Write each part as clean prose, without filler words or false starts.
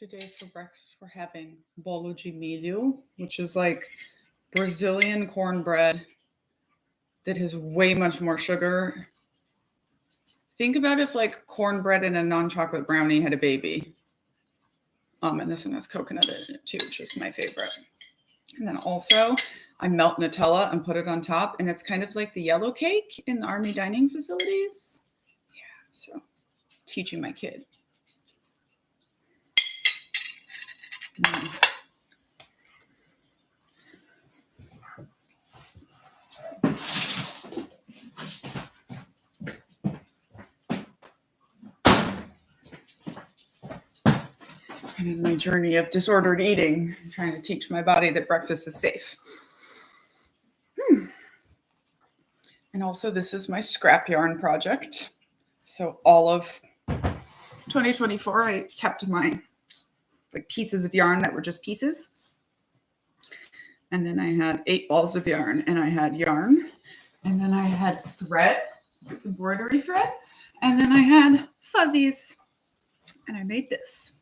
Today for breakfast we're having bolo de milho, which is like Brazilian cornbread that has way much more sugar. Think about if like cornbread and a non-chocolate brownie had a baby. And this one has coconut in it too, which is my favorite. And then also I melt Nutella and put it on top, and it's kind of like the yellow cake in the army dining facilities. Yeah, so teaching my kid. And in my journey of disordered eating, I'm trying to teach my body that breakfast is safe. And also, this is my scrap yarn project. So all of 2024, I kept my like pieces of yarn that were just pieces. And then I had 8 balls of yarn, and I had yarn, and then I had thread, embroidery thread, and then I had fuzzies, and I made this.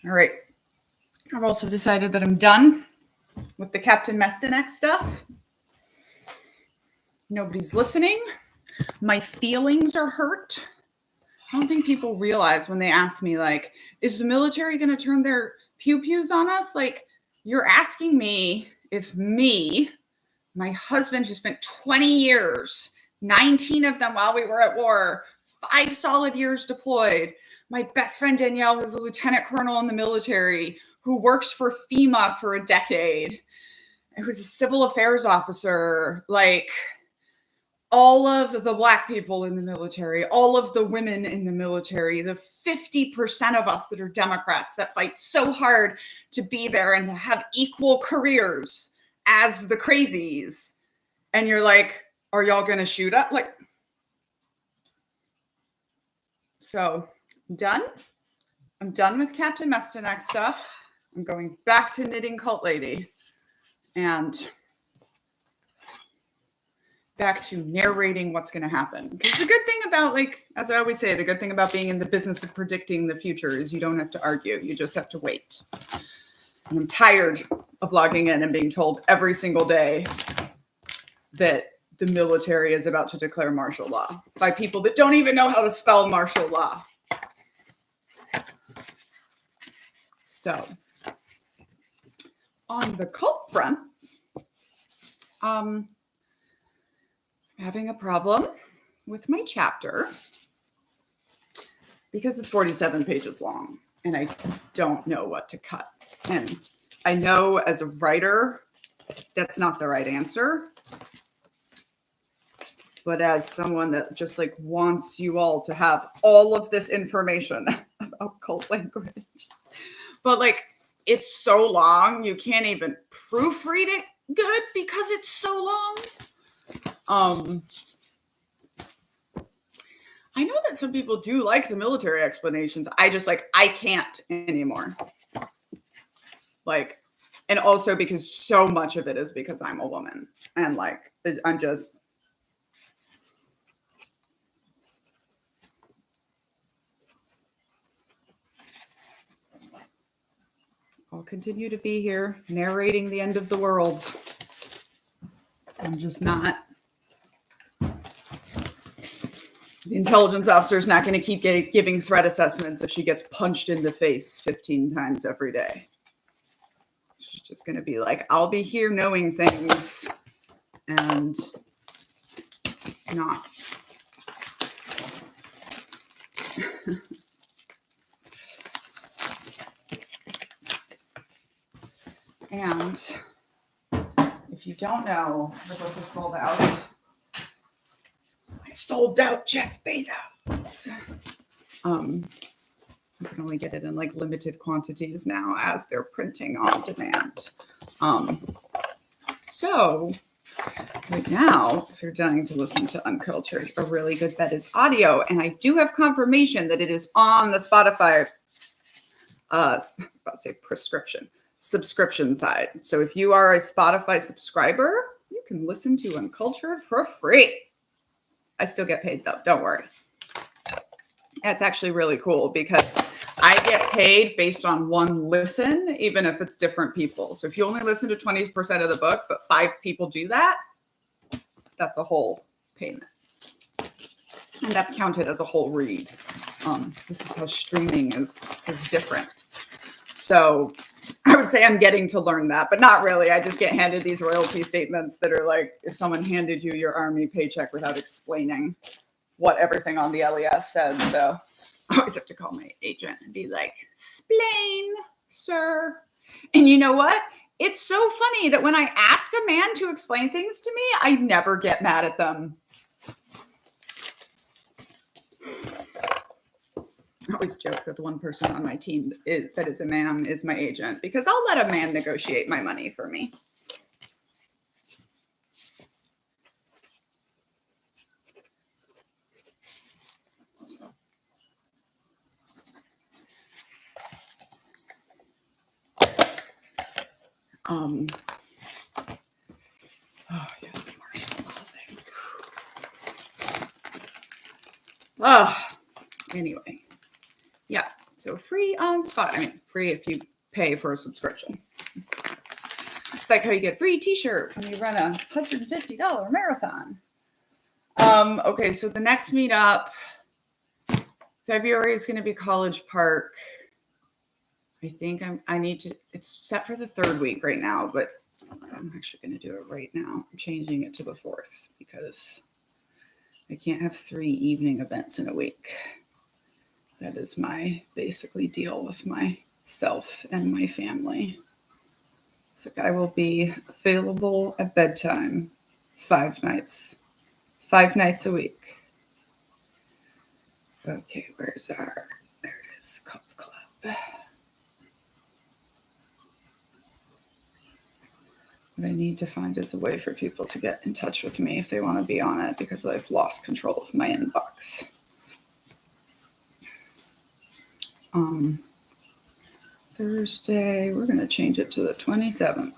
All right. I've also decided that I'm done with the Captain Mestinek stuff. Nobody's listening. My feelings are hurt. I don't think people realize when they ask me, like, is the military going to turn their pew-pews on us? Like, you're asking me if me, my husband who spent 20 years, 19 of them while we were at war, 5 solid years deployed, my best friend Danielle, who's a lieutenant colonel in the military, who works for FEMA for a decade, who's a civil affairs officer, like all of the Black people in the military, all of the women in the military, the 50% of us that are Democrats that fight so hard to be there and to have equal careers as the crazies. And you're like, are y'all going to shoot up? Like, so I'm done. I'm done with Captain Mestinek stuff. I'm going back to knitting Cult Lady and back to narrating what's going to happen. Because the good thing about, like, as I always say, the good thing about being in the business of predicting the future is you don't have to argue. You just have to wait. And I'm tired of logging in and being told every single day that the military is about to declare martial law by people that don't even know how to spell martial law. So, on the cult front, having a problem with my chapter because it's 47 pages long and I don't know what to cut. And I know as a writer, that's not the right answer. But as someone that just like wants you all to have all of this information about cult language, but like it's so long, you can't even proofread it good because it's so long. I know that some people do like the military explanations. I just like, I can't anymore. Like, and also because so much of it is because I'm a woman and like, I'm just, I'll continue to be here narrating the end of the world. I'm just not. The intelligence officer is not going to keep giving threat assessments if she gets punched in the face 15 times every day. She's just going to be like, I'll be here knowing things and not. And if you don't know, the book is sold out. I sold out Jeff Bezos. You can only get it in like limited quantities now as they're printing on demand. So right now, if you're dying to listen to Uncultured, a really good bet is audio. And I do have confirmation that it is on the Spotify, I was about to say subscription side. So if you are a Spotify subscriber, you can listen to Uncultured for free. I still get paid though. Don't worry. That's actually really cool because I get paid based on one listen, even if it's different people. So if you only listen to 20% of the book, but 5 people do that, that's a whole payment. And that's counted as a whole read. This is how streaming is different. So I would say I'm getting to learn that, but not really. I just get handed these royalty statements that are like if someone handed you your army paycheck without explaining what everything on the LES said. So I always have to call my agent and be like, "Explain, sir." And you know what? It's so funny that when I ask a man to explain things to me, I never get mad at them. I always joke that the one person on my team that is a man is my agent because I'll let a man negotiate my money for me. Oh yeah, the marshmallow thing. Oh, anyway. Yeah, so free on spot. I mean, free if you pay for a subscription. It's like how you get a free t-shirt when you run a $150 marathon. Okay, so the next meetup, February is going to be College Park. I think I need to, it's set for the 3rd week right now, but I'm actually going to do it right now. I'm changing it to the 4th because I can't have 3 evening events in a week. That is my basically deal with myself and my family. So I will be available at bedtime 5 nights a week. Okay, where's there it is, Cult Club. What I need to find is a way for people to get in touch with me if they want to be on it because I've lost control of my inbox. Thursday, we're going to change it to the 27th.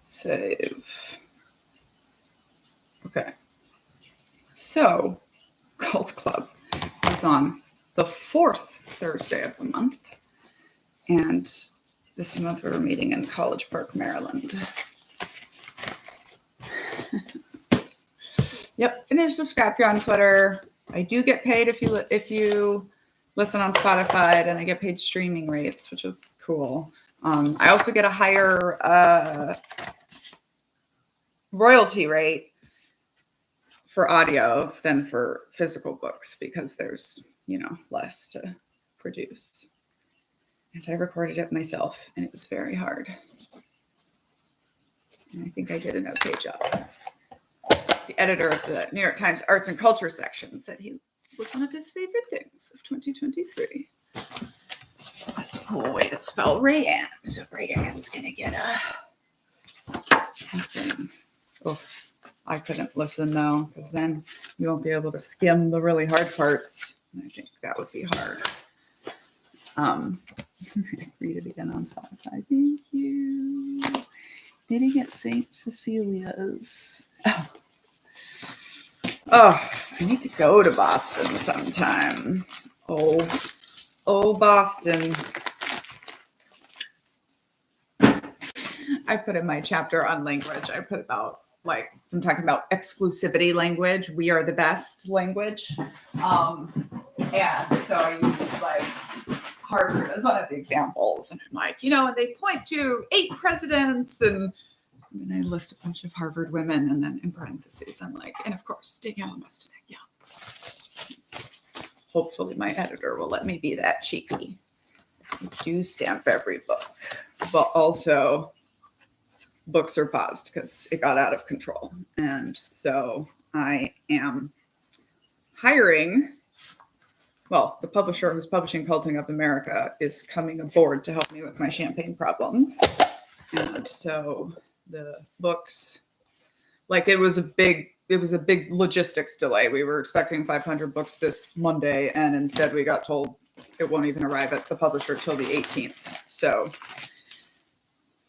Save. Okay. So, Cult Club is on the 4th Thursday of the month. And this month we're meeting in College Park, Maryland. Yep, finish the scrap on Twitter. I do get paid if you listen on Spotify, and I get paid streaming rates, which is cool. I also get a higher royalty rate for audio than for physical books because there's, less to produce. And I recorded it myself, and it was very hard. And I think I did an okay job. The editor of the New York Times Arts and Culture section said he was one of his favorite things of 2023. That's a cool way to spell Rayanne. So Rayanne's going to get a thing. Oh, I couldn't listen though, because then you won't be able to skim the really hard parts. And I think that would be hard. Read it again on Spotify. Thank you. Knitting at St. Cecilia's. Oh, I need to go to Boston sometime. Oh, Boston. I put in my chapter on language, I put about, I'm talking about exclusivity language. We are the best language. And so I use Harvard as one of the examples. And I'm and they point to 8 presidents and then I list a bunch of Harvard women, and then in parentheses, I'm and of course, Danielle Mustang. Yeah. Hopefully, my editor will let me be that cheeky. I do stamp every book, but also books are paused because it got out of control. And so I am hiring. Well, the publisher who's publishing Culting of America is coming aboard to help me with my champagne problems. And so the books, it was a big logistics delay. We were expecting 500 books this Monday, and instead we got told it won't even arrive at the publisher till the 18th. So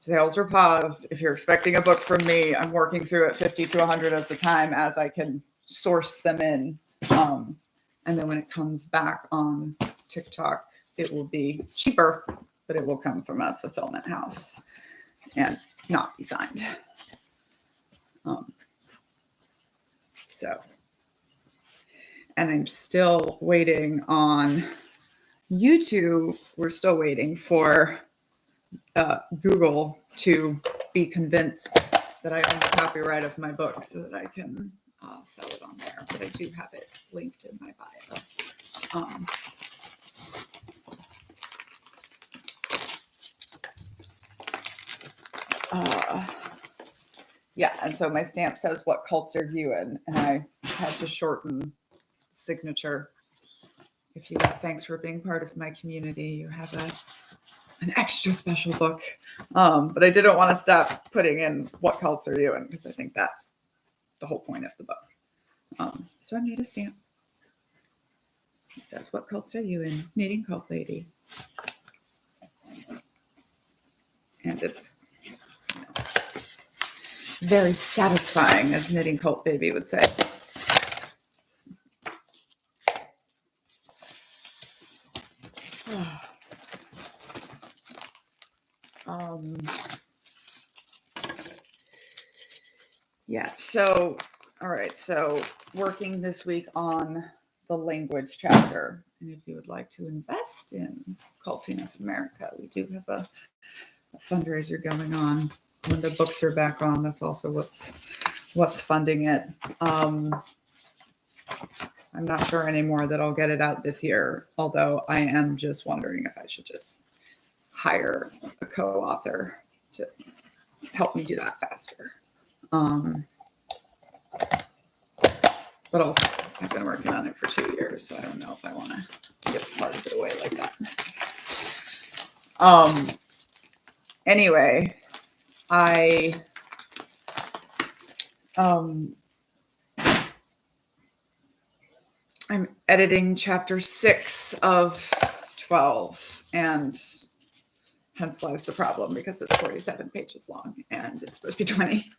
sales are paused. If you're expecting a book from me, I'm working through it 50 to 100 at a time as I can source them in. And then when it comes back on TikTok, it will be cheaper, but it will come from a fulfillment house and not be signed. And I'm still waiting on YouTube. We're still waiting for Google to be convinced that I own the copyright of my book so that I can sell it on there. But I do have it linked in my bio. Yeah, and so my stamp says, "What cults are you in?" And I had to shorten signature. If you thanks for being part of my community, you have an extra special book. But I didn't want to stop putting in "What cults are you in?" because I think that's the whole point of the book. So I made a stamp. It says, "What cults are you in? Knitting Cult Lady." And it's very satisfying, as Knitting Cult Baby would say. Yeah, so, all right, so working this week on the language chapter. And if you would like to invest in Culting of America, we do have a fundraiser going on. When the books are back on, that's also what's funding it. I'm not sure anymore that I'll get it out this year, although I am just wondering if I should just hire a co-author to help me do that faster. But also, I've been working on it for 2 years, so I don't know if I want to give part of it away like that. Anyway, I'm editing chapter 6 of 12, and hence lies the problem because it's 47 pages long and it's supposed to be 20.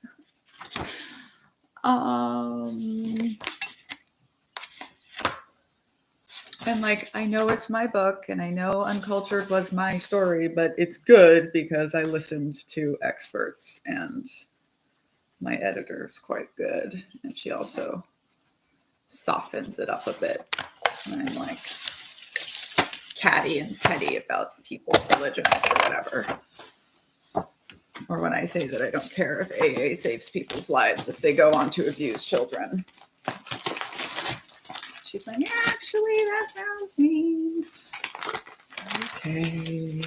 And like, I know it's my book and I know Uncultured was my story, but it's good because I listened to experts and my editor's quite good. And she also softens it up a bit. And I'm like catty and petty about people's religion or whatever. Or when I say that I don't care if AA saves people's lives if they go on to abuse children. She's like, actually, that sounds mean. Okay.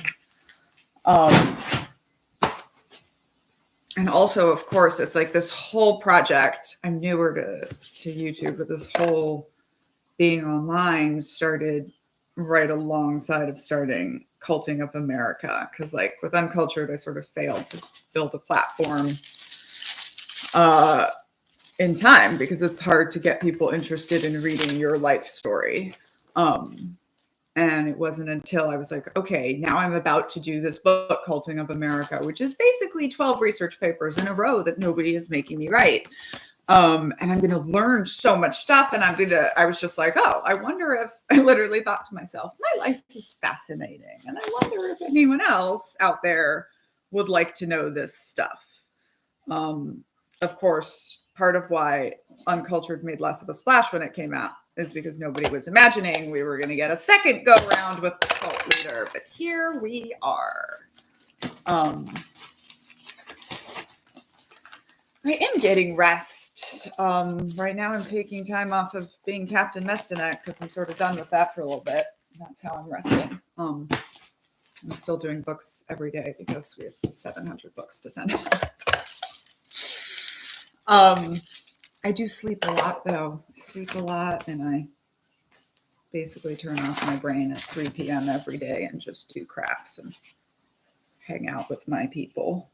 And also, of course, it's like this whole project. I'm newer to YouTube, but this whole being online started right alongside of starting Culting of America. Because like with Uncultured, I sort of failed to build a platform in time because it's hard to get people interested in reading your life story. And it wasn't until I was like, okay, now I'm about to do this book, Culting of America, which is basically 12 research papers in a row that nobody is making me write. And I'm going to learn so much stuff. And I was just like, oh, I wonder if, I literally thought to myself, my life is fascinating. And I wonder if anyone else out there would like to know this stuff. Of course, part of why Uncultured made less of a splash when it came out is because nobody was imagining we were going to get a second go round with the cult leader. But here we are. I am getting rest. Right now I'm taking time off of being Captain Mestanek because I'm sort of done with that for a little bit. That's how I'm resting. I'm still doing books every day because we have 700 books to send out. I do sleep a lot, though. I sleep a lot, and I basically turn off my brain at 3 p.m. every day and just do crafts and hang out with my people.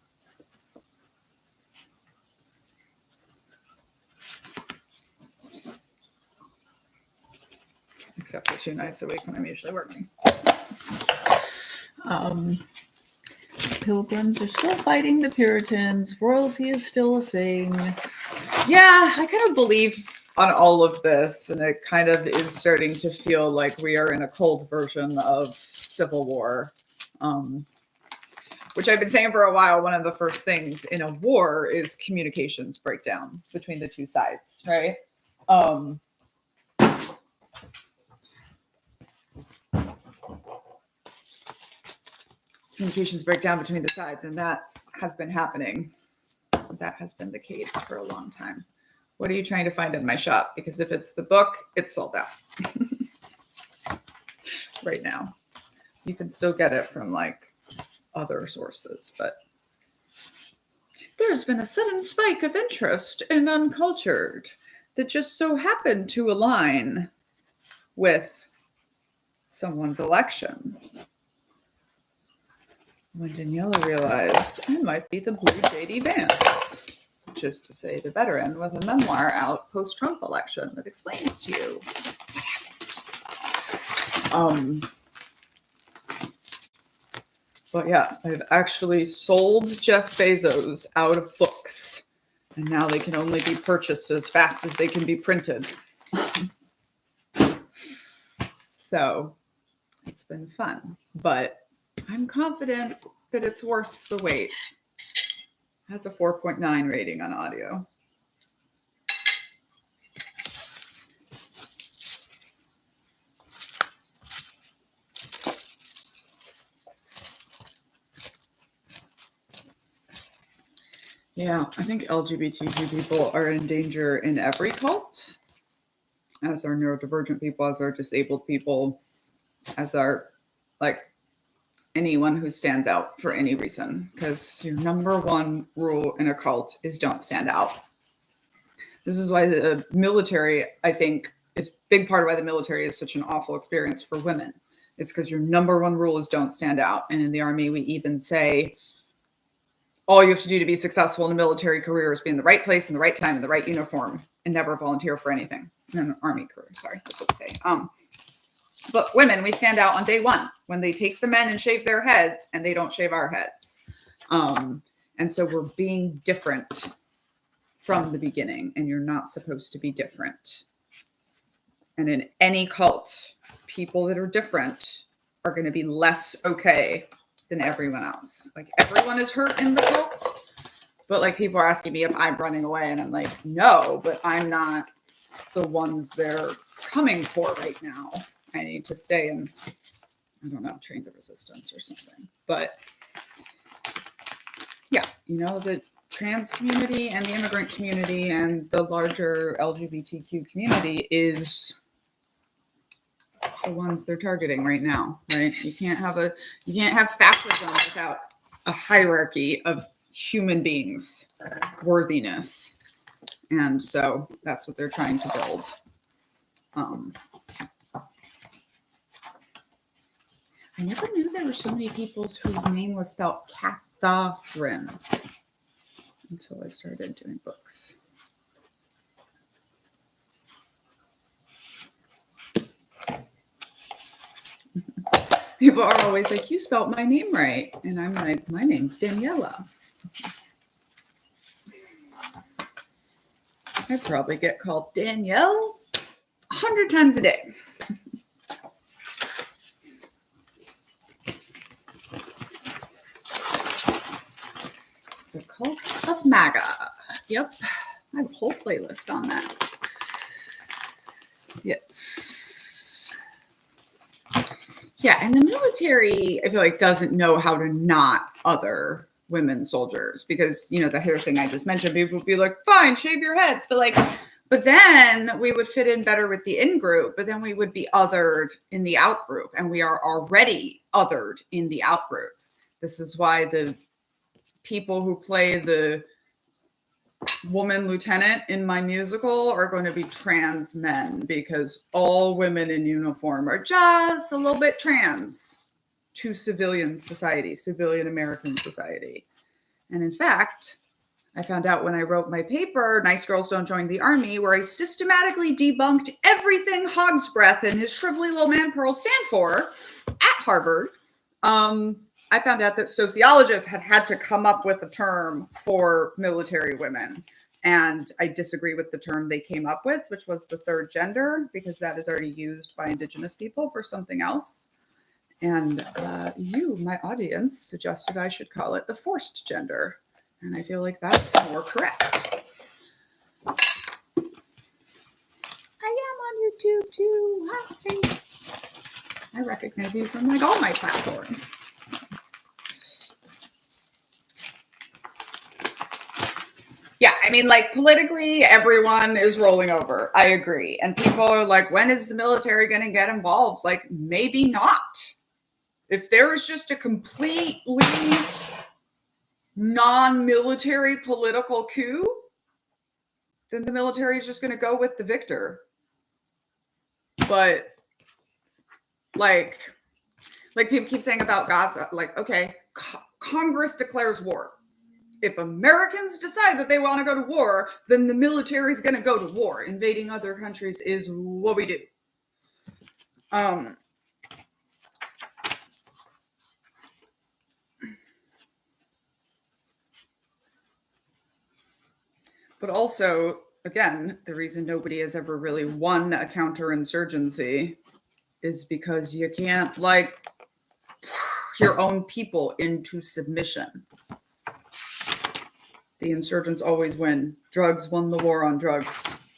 Except for 2 nights a week when I'm usually working. Pilgrims are still fighting the Puritans. Royalty is still a thing. Yeah, I kind of believe on all of this, and it kind of is starting to feel like we are in a cold version of civil war, which I've been saying for a while. One of the first things in a war is communications breakdown between the two sides, right? Communications breakdown between the sides, and that has been happening. That has been the case for a long time. What are you trying to find in my shop? Because if it's the book, it's sold out right now. You can still get it from like other sources, but there's been a sudden spike of interest in Uncultured that just so happened to align with someone's election. When Daniela realized I might be the blue J.D. Vance, which is to say the veteran with a memoir out post-Trump election that explains to you. But yeah, I've actually sold Jeff Bezos out of books, and now they can only be purchased as fast as they can be printed. So it's been fun, but I'm confident that it's worth the wait. It has a 4.9 rating on audio. Yeah, I think LGBTQ people are in danger in every cult, as are neurodivergent people, as are disabled people, as are like anyone who stands out for any reason, because your number one rule in a cult is don't stand out. This is why the military, I think, is a big part of why the military is such an awful experience for women. It's because your number one rule is don't stand out. And in the Army, we even say all you have to do to be successful in a military career is be in the right place, in the right time, in the right uniform, and never volunteer for anything. In an Army career, sorry, that's what we say. But women, we stand out on day one when they take the men and shave their heads and they don't shave our heads. And so we're being different from the beginning, and you're not supposed to be different. And in any cult, people that are different are going to be less okay than everyone else. Like everyone is hurt in the cult, but like people are asking me if I'm running away, and I'm like, no, but I'm not the ones they're coming for right now. I need to stay and, I don't know, train the resistance or something. But yeah, you know, the trans community and the immigrant community and the larger LGBTQ community is the ones they're targeting right now, right? You can't have fascism without a hierarchy of human beings' worthiness. And so that's what they're trying to build. I never knew there were so many people whose name was spelled Catherine until I started doing books. People are always like, you spelled my name right. And I'm like, my name's Daniela. I probably get called Danielle 100 times a day. The Cult of Maga. Yep. I have a whole playlist on that. Yes. Yeah, and the military, I feel like, doesn't know how to not other women soldiers, because, you know, the hair thing I just mentioned, people would be like, fine, shave your heads. But then we would fit in better with the in-group, but then we would be othered in the out-group, and we are already othered in the out-group. This is why the people who play the woman lieutenant in my musical are going to be trans men, because all women in uniform are just a little bit trans to civilian society, civilian American society. And in fact, I found out when I wrote my paper, Nice Girls Don't Join the Army, where I systematically debunked everything Hog's Breath and his shrivelly little man pearls stand for at Harvard. I found out that sociologists had to come up with a term for military women, And I disagree with the term they came up with, which was the third gender, because that is already used by Indigenous people for something else. And you, my audience, suggested I should call it the forced gender. And I feel like that's more correct. I am on YouTube too. Hi. I recognize you from like all my platforms. Yeah, I mean, like politically, everyone is rolling over. I agree. And people are like, when is the military going to get involved? Like, maybe not. If there is just a completely non-military political coup, then the military is just going to go with the victor. But like people keep saying about Gaza, like, okay, Congress declares war. If Americans decide that they want to go to war, then the military is going to go to war. Invading other countries is what we do. But also, again, the reason nobody has ever really won a counterinsurgency is because you can't like your own people into submission. The insurgents always win. Drugs won the war on drugs.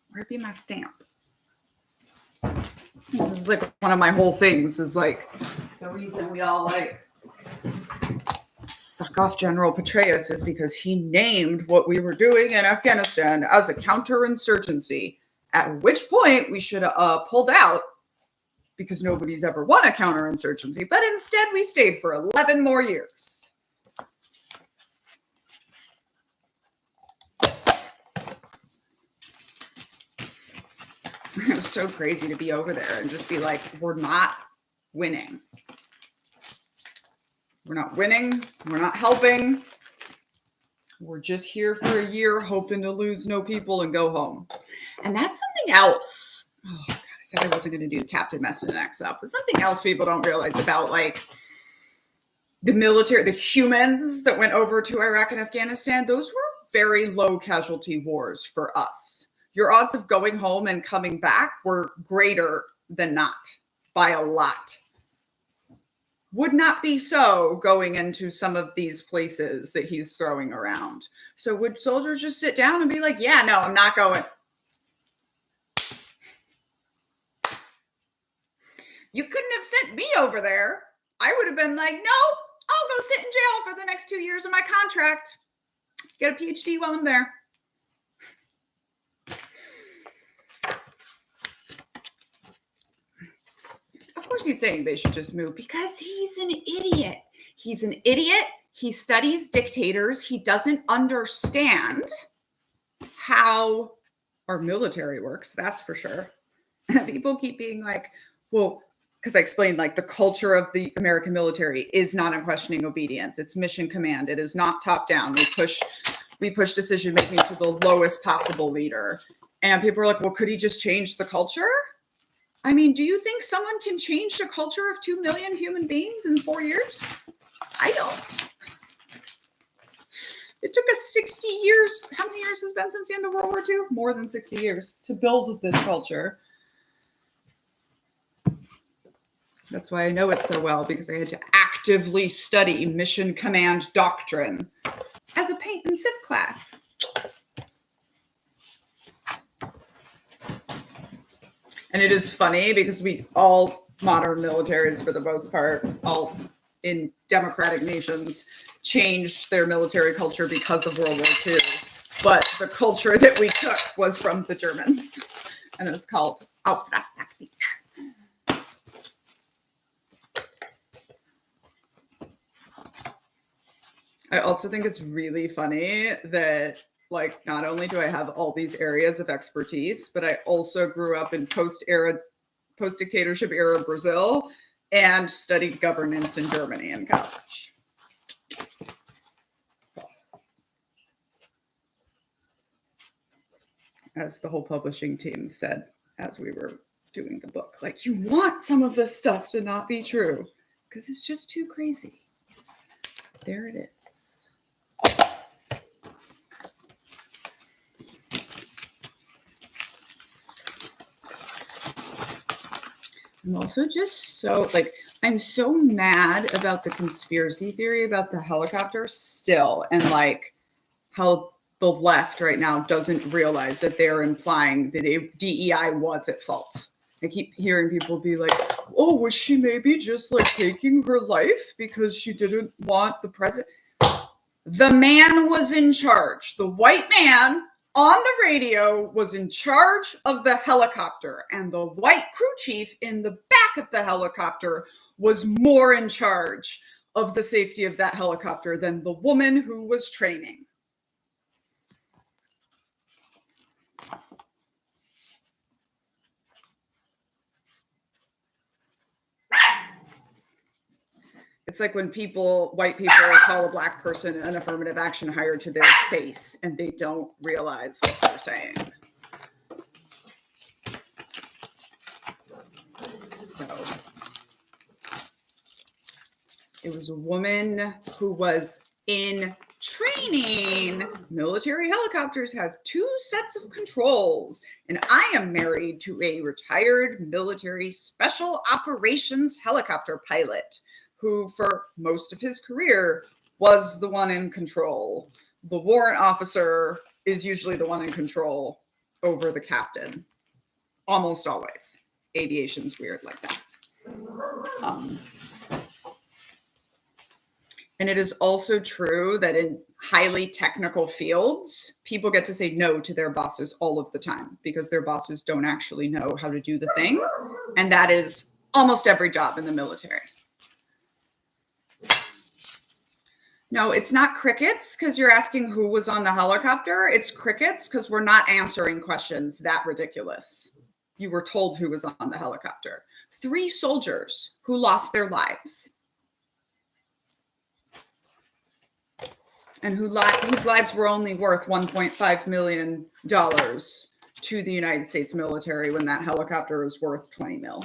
Where'd be my stamp? This is like one of my whole things is like the reason we all like suck off General Petraeus is because he named what we were doing in Afghanistan as a counterinsurgency, at which point we should have pulled out because nobody's ever won a counterinsurgency, but instead we stayed for 11 more years. It was so crazy to be over there and just be like, we're not winning. We're not winning. We're not helping. We're just here for a year hoping to lose no people and go home. And that's something else. Oh, God, I said I wasn't going to do Captain Messinac stuff, but something else people don't realize about like the military, the humans that went over to Iraq and Afghanistan, those were very low casualty wars for us. Your odds of going home and coming back were greater than not by a lot. Would not be so going into some of these places that he's throwing around. So would soldiers just sit down and be like, yeah, no, I'm not going. You couldn't have sent me over there. I would have been like, no, I'll go sit in jail for the next 2 years of my contract. Get a PhD while I'm there. Of course he's saying they should just move because he's an idiot. He's an idiot. He studies dictators. He doesn't understand how our military works, that's for sure. People keep being like, well, because I explained like the culture of the American military is not in questioning obedience. It's mission command. It is not top down. We push decision making to the lowest possible leader. And people are like, well, could he just change the culture? I mean, do you think someone can change the culture of 2 million human beings in 4 years? I don't. It took us 60 years. How many years has been since the end of World War II? More than 60 years to build this culture. That's why I know it so well, because I had to actively study mission command doctrine as a paint and sip class. And it is funny because we all modern militaries, for the most part, all in democratic nations, changed their military culture because of World War II. But the culture that we took was from the Germans. And it's called Auftragstaktik. I also think it's really funny that, like, not only do I have all these areas of expertise, but I also grew up in post-dictatorship era Brazil and studied governance in Germany in college. As the whole publishing team said as we were doing the book, like, you want some of this stuff to not be true because it's just too crazy. There it is. I'm also just so like, I'm so mad about the conspiracy theory about the helicopter still, and like how the left right now doesn't realize that they're implying that DEI was at fault. I keep hearing people be like, oh, was she maybe just like taking her life because she didn't want the president? The man was in charge. The white man on the radio was in charge of the helicopter, and the white crew chief in the back of the helicopter was more in charge of the safety of that helicopter than the woman who was training. It's like when white people call a black person an affirmative action hire to their face and they don't realize what they're saying. So it was a woman who was in training. Military helicopters have 2 sets of controls, and I am married to a retired military special operations helicopter pilot who, for most of his career, was the one in control. The warrant officer is usually the one in control over the captain. Almost always. Aviation's weird like that. And it is also true that in highly technical fields, people get to say no to their bosses all of the time because their bosses don't actually know how to do the thing. And that is almost every job in the military. No, it's not crickets because you're asking who was on the helicopter. It's crickets because we're not answering questions that ridiculous. You were told who was on the helicopter. 3 soldiers who lost their lives. And whose lives were only worth $1.5 million to the United States military when that helicopter was worth $20 million.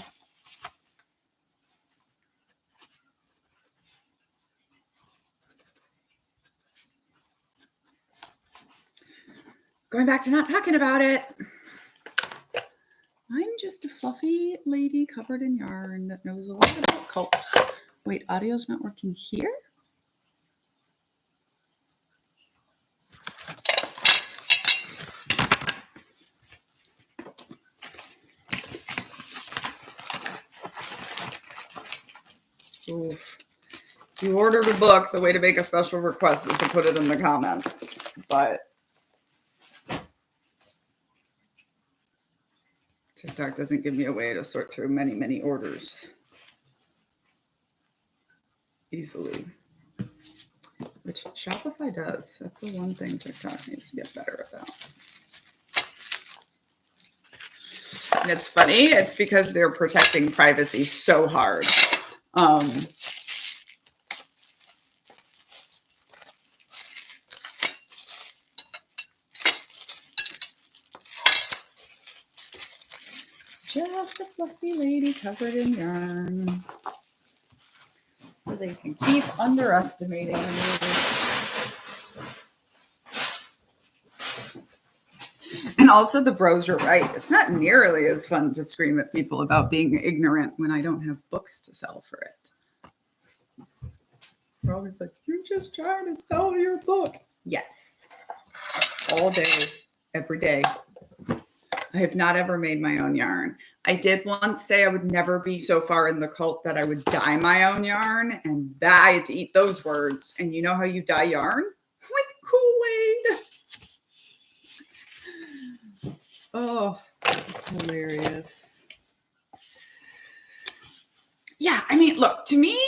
Going back to not talking about it. I'm just a fluffy lady covered in yarn that knows a lot about cults. Wait, audio's not working here? Oof. If you ordered a book, the way to make a special request is to put it in the comments. But TikTok doesn't give me a way to sort through many, many orders easily, which Shopify does. That's the one thing TikTok needs to get better about. And it's funny. It's because they're protecting privacy so hard. Just a fluffy lady covered in yarn. So they can keep underestimating me. And also the bros are right. It's not nearly as fun to scream at people about being ignorant when I don't have books to sell for it. We're always like, you're just trying to sell your book. Yes. All day, every day. I have not ever made my own yarn. I did once say I would never be so far in the cult that I would dye my own yarn, and that I had to eat those words. And you know how you dye yarn? With Kool-Aid. Oh, it's hilarious. Yeah, I mean, look, to me,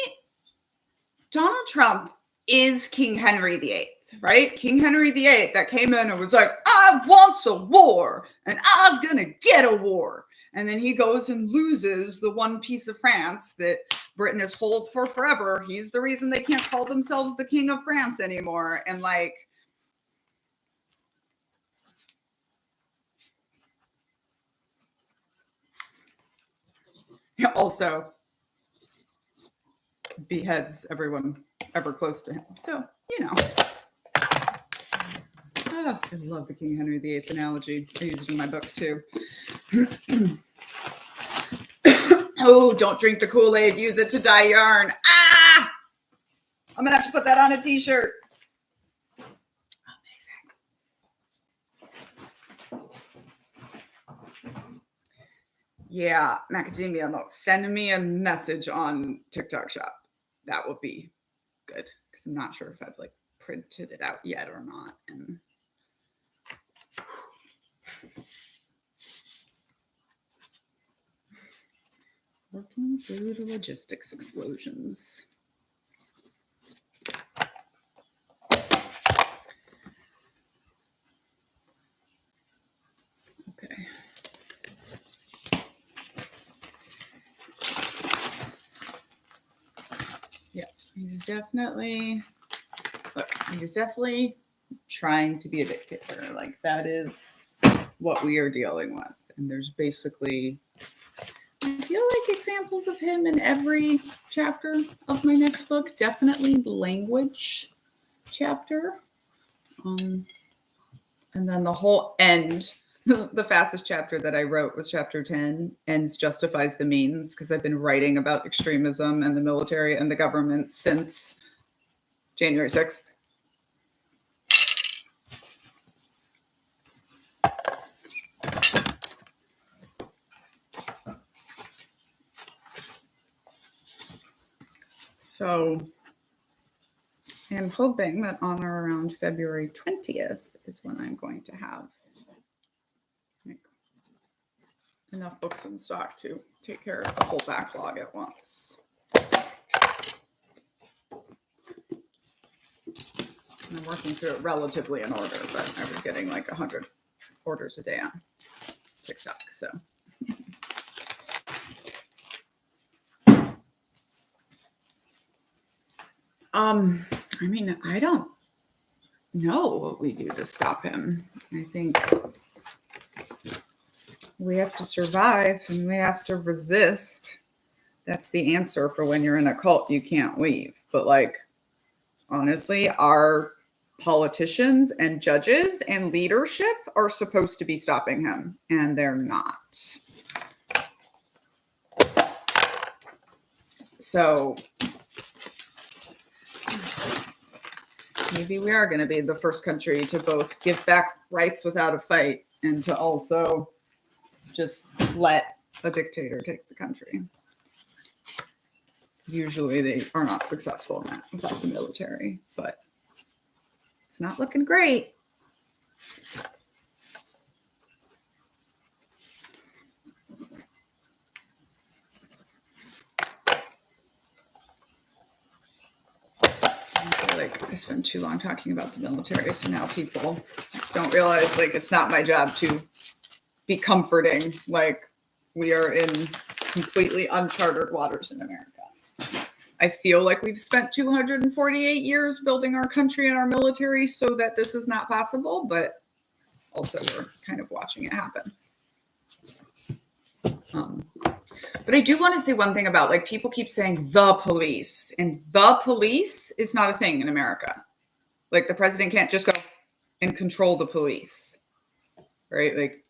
Donald Trump is King Henry VIII, right? King Henry VIII that came in and was like, I want a war, and I was going to get a war. And then he goes and loses the one piece of France that Britain has held for forever. He's the reason they can't call themselves the King of France anymore. And like, also beheads everyone ever close to him. So, you know. Oh, I love the King Henry VIII analogy. I use it in my book too. Oh, don't drink the Kool-Aid. Use it to dye yarn. Ah! I'm going to have to put that on a t-shirt. Amazing. Yeah, macadamia milk. Send me a message on TikTok shop. That would be good, because I'm not sure if I've like printed it out yet or not. And working through the logistics explosions. Okay. Yeah, he's definitely trying to be a dictator. Like, that is what we are dealing with. And there's basically, I feel like, examples of him in every chapter of my next book. Definitely the language chapter. And then the whole end, the fastest chapter that I wrote was chapter 10, ends justifies the means, because I've been writing about extremism and the military and the government since January 6th. So I'm hoping that on or around February 20th is when I'm going to have enough books in stock to take care of the whole backlog at once. I'm working through it relatively in order, but I was getting like 100 orders a day on TikTok, so. I mean, I don't know what we do to stop him. I think we have to survive and we have to resist. That's the answer for when you're in a cult, you can't leave. But like, honestly, our politicians and judges and leadership are supposed to be stopping him, and they're not. So maybe we are going to be the first country to both give back rights without a fight and to also just let a dictator take the country. Usually they are not successful in that without the military, but it's not looking great. I feel like I spent too long talking about the military, so now people don't realize, like, it's not my job to be comforting. Like, we are in completely uncharted waters in America. I feel like we've spent 248 years building our country and our military so that this is not possible, but also we're kind of watching it happen. But I do want to say one thing about, like, people keep saying the police, and the police is not a thing in America. Like, the president can't just go and control the police, right? Like,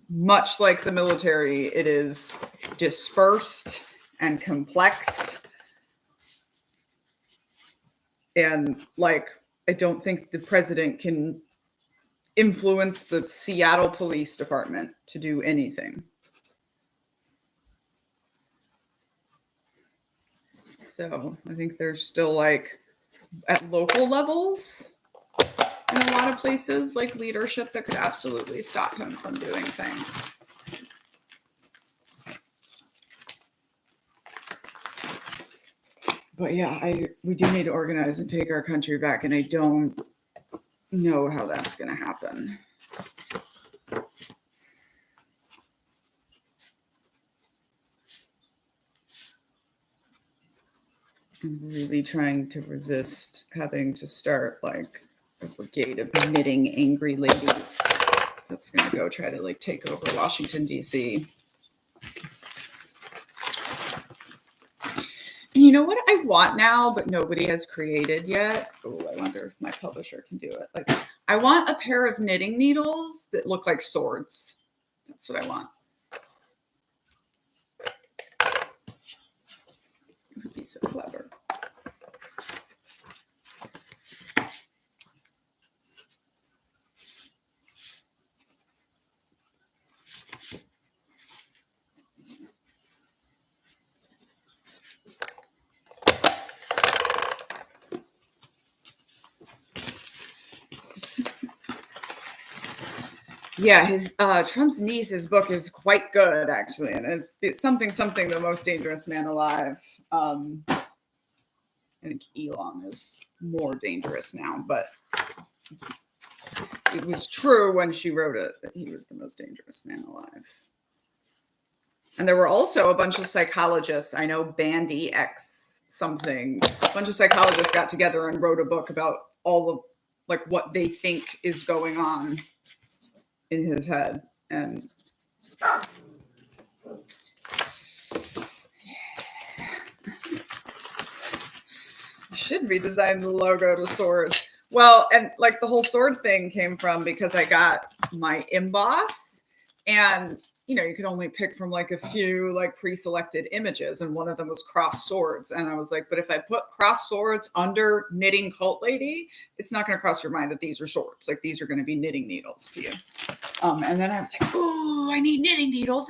much like the military, it is dispersed and complex. And like, I don't think the president can influence the Seattle Police Department to do anything. So I think there's still, like, at local levels in a lot of places, like, leadership that could absolutely stop him from doing things. But yeah, we do need to organize and take our country back, and I don't know how that's going to happen. I'm really trying to resist having to start, like, a brigade of knitting angry ladies that's going to go try to, like, take over Washington, D.C. And you know what I want now, but nobody has created yet? Oh, I wonder if my publisher can do it. Like, I want a pair of knitting needles that look like swords. That's what I want. It would be so clever. Yeah, his Trump's niece's book is quite good, actually, and it's something the most dangerous man alive. I think Elon is more dangerous now, but it was true when she wrote it that he was the most dangerous man alive. And there were also a bunch of psychologists. I know Bandy X something. A bunch of psychologists got together and wrote a book about all of like what they think is going on in his head. And should redesign the logo to swords. Well, and like the whole sword thing came from because I got my emboss, and you could only pick from like a few like pre-selected images, and one of them was cross swords. And I was like, but if I put cross swords under knitting cult lady, it's not going to cross your mind that these are swords. Like these are going to be knitting needles to you. And then I was like, oh, I need knitting needles.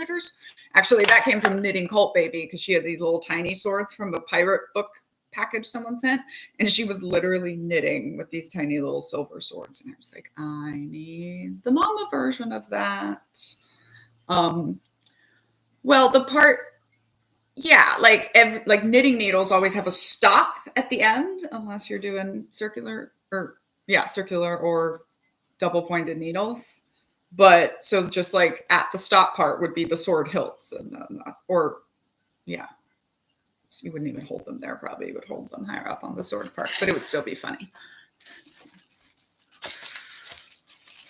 Actually, that came from Knitting Cult Baby because she had these little tiny swords from a pirate book package someone sent, and she was literally knitting with these tiny little silver swords. And I was like, I need the mama version of that. Well, the part, yeah, like knitting needles always have a stop at the end, unless you're doing circular or double pointed needles. But so just like at the stop part would be the sword hilts, and you wouldn't even hold them there. Probably you would hold them higher up on the sword part, but it would still be funny.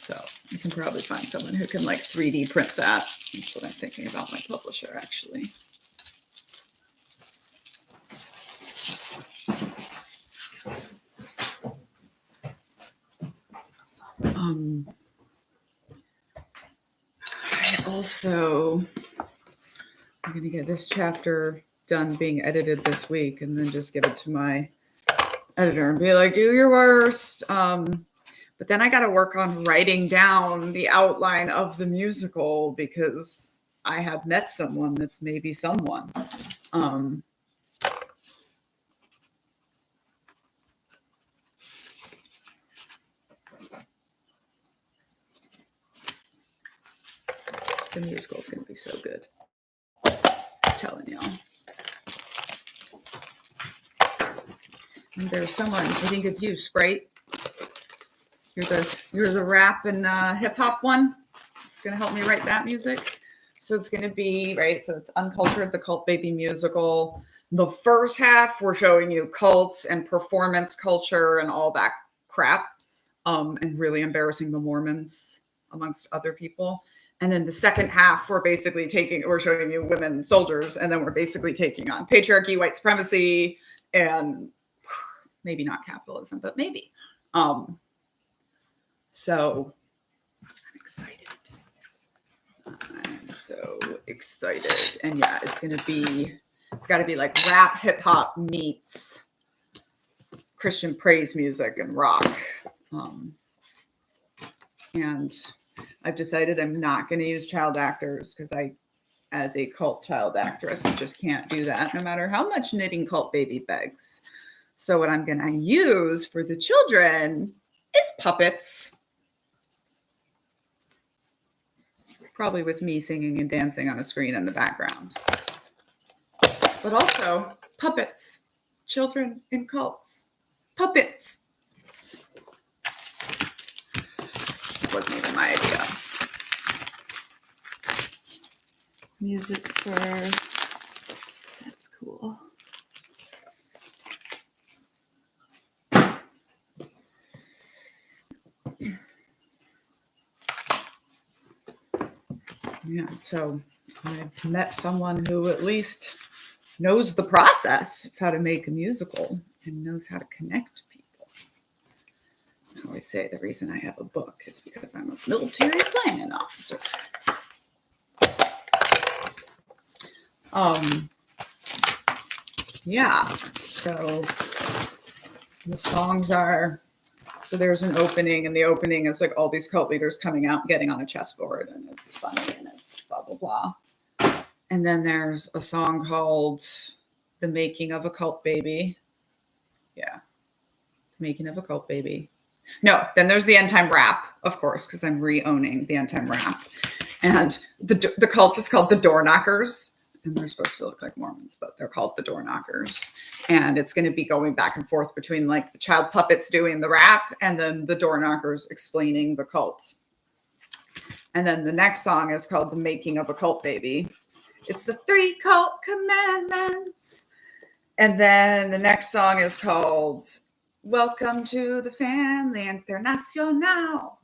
So you can probably find someone who can like 3D print that. That's what I'm thinking about my publisher, actually. I'm going to get this chapter done being edited this week and then just give it to my editor and be like, do your worst. But then I got to work on writing down the outline of the musical because I have met someone that's maybe someone. The musical is going to be so good. I'm telling y'all. And there's someone, I think it's you, Sprite. You're the rap and hip hop one. It's going to help me write that music. So it's going to be, right, so it's Uncultured, the Cult Baby musical. The first half, we're showing you cults and performance culture and all that crap, and really embarrassing the Mormons amongst other people. And then the second half, we're showing you women soldiers, and then we're basically taking on patriarchy, white supremacy, and maybe not capitalism, but maybe. So I'm excited. I'm so excited. And yeah, it's got to be like rap, hip hop meets Christian praise music and rock. And I've decided I'm not going to use child actors because as a cult child actress, just can't do that no matter how much Knitting Cult Baby begs. So what I'm going to use for the children is puppets. Probably with me singing and dancing on a screen in the background. But also puppets. Children in cults. Puppets. Wasn't even my idea. Music for... That's cool. Yeah, so I've met someone who at least knows the process of how to make a musical and knows how to connect people. I always say the reason I have a book is because I'm a military planning officer. yeah, so the songs are, so there's an opening, and the opening is like all these cult leaders coming out, getting on a chessboard, and it's funny, and it's blah, blah, blah. And then there's a song called The Making of a Cult Baby. Yeah. The Making of a Cult Baby. No, then there's the End Time Rap, of course, because I'm re-owning the End Time Rap. And the cult is called the Door Knockers. And they're supposed to look like Mormons, but they're called the Door Knockers. And it's going to be going back and forth between like the child puppets doing the rap and then the Door Knockers explaining the cult. And then the next song is called The Making of a Cult Baby. It's the 3 cult commandments. And then the next song is called Welcome to the Family International.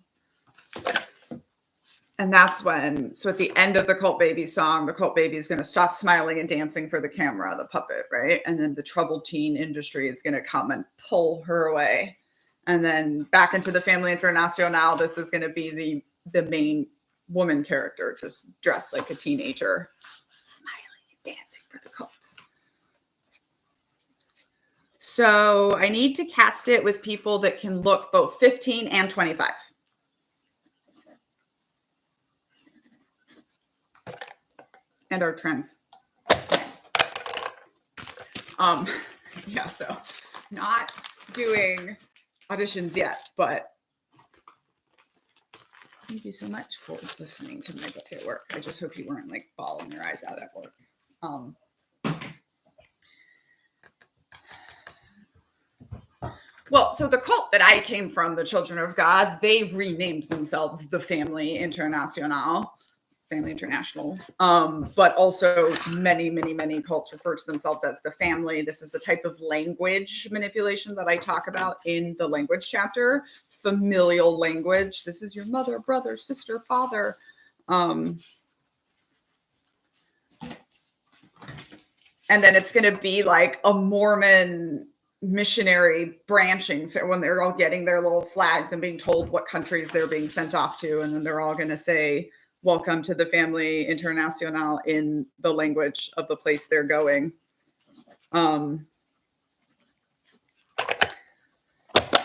And that's when, so at the end of the Cult Baby song, the Cult Baby is going to stop smiling and dancing for the camera, the puppet, right? And then the troubled teen industry is going to come and pull her away. And then back into the Family International, this is going to be the main woman character, just dressed like a teenager, smiling and dancing for the cult. So I need to cast it with people that can look both 15 and 25. And our trends. Yeah, so not doing auditions yet, but thank you so much for listening to my book at work. I just hope you weren't like bawling your eyes out at work. Well, so the cult that I came from, the Children of God, they renamed themselves the Family International. But also many cults refer to themselves as the family. This is a type of language manipulation that I talk about in the language chapter, familial language. This is your mother, brother, sister, father. And then it's going to be like a Mormon missionary branching. So when they're all getting their little flags and being told what countries they're being sent off to, and then they're all going to say, Welcome to the Family International in the language of the place they're going. And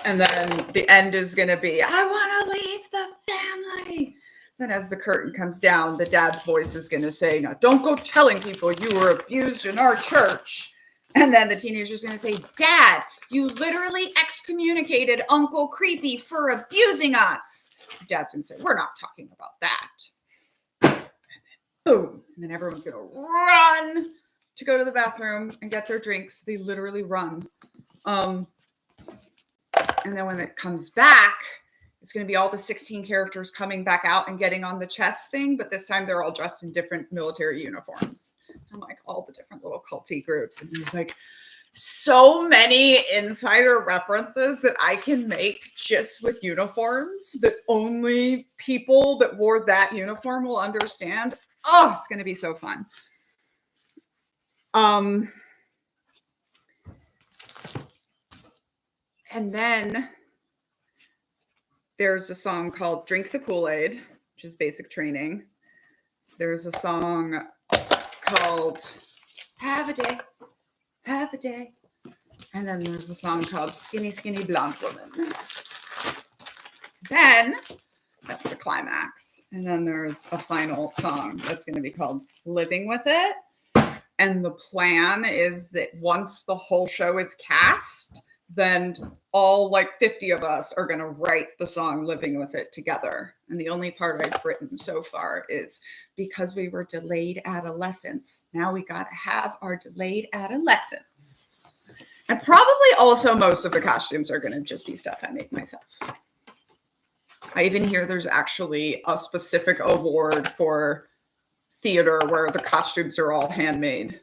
then the end is going to be, I want to leave the family. Then as the curtain comes down, the dad's voice is going to say, no, don't go telling people you were abused in our church. And then the teenager's going to say, Dad, you literally excommunicated Uncle Creepy for abusing us. Dad's going to say, we're not talking about that. Boom. And then everyone's going to run to go to the bathroom and get their drinks. They literally run. And then when it comes back, it's going to be all the 16 characters coming back out and getting on the chess thing. But this time they're all dressed in different military uniforms. And like all the different little culty groups. And there's like so many insider references that I can make just with uniforms that only people that wore that uniform will understand. Oh, it's going to be so fun. And then there's a song called Drink the Kool-Aid, which is basic training. There's a song called Have a Day, Have a Day. And then there's a song called Skinny, Skinny Blonde Woman. Then that's the climax. And then there's a final song that's going to be called Living With It. And the plan is that once the whole show is cast, then all like 50 of us are going to write the song Living With It together. And the only part I've written so far is because we were delayed adolescents. Now we got to have our delayed adolescence. And probably also most of the costumes are going to just be stuff I made myself. I even hear there's actually a specific award for theater where the costumes are all handmade.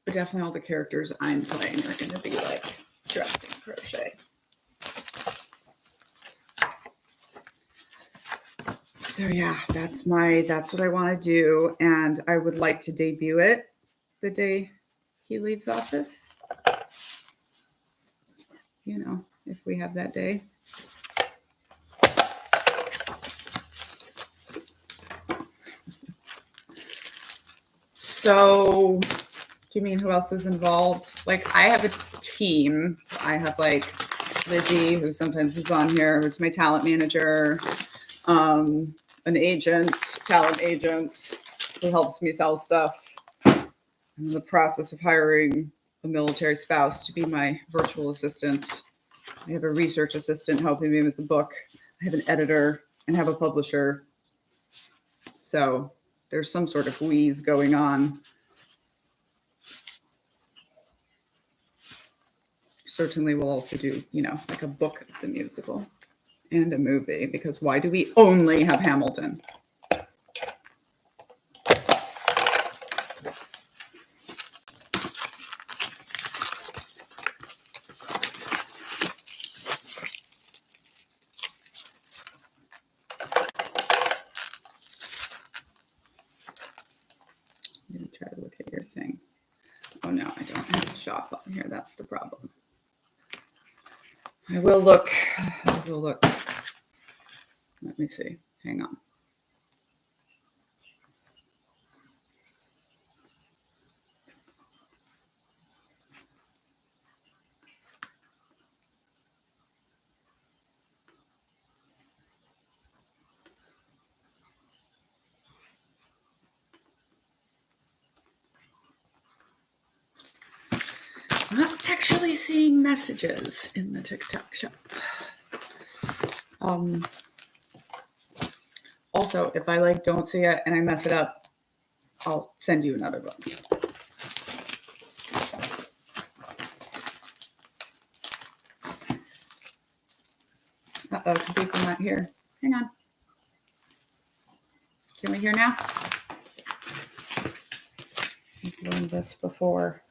But definitely all the characters I'm playing are going to be like dressed in crochet. So yeah, that's what I want to do. And I would like to debut it the day he leaves office. You know, if we have that day. So do you mean who else is involved? Like, I have a team. So I have like Lizzie, who sometimes is on here, who's my talent manager, an agent, talent agent, who helps me sell stuff. I'm in the process of hiring a military spouse to be my virtual assistant. I have a research assistant helping me with the book. I have an editor and have a publisher. So there's some sort of wheeze going on. Certainly we'll also do, like a book of the musical and a movie, because why do we only have Hamilton? I'm going to try to look at your thing. Oh no, I don't have a shop on here. That's the problem. I will look. Let me see. Hang on. I'm not actually seeing messages in the TikTok shop. Also, if I don't see it and I mess it up, I'll send you another book. Uh-oh, people not here. Hang on. Can we hear now? I've learned this before.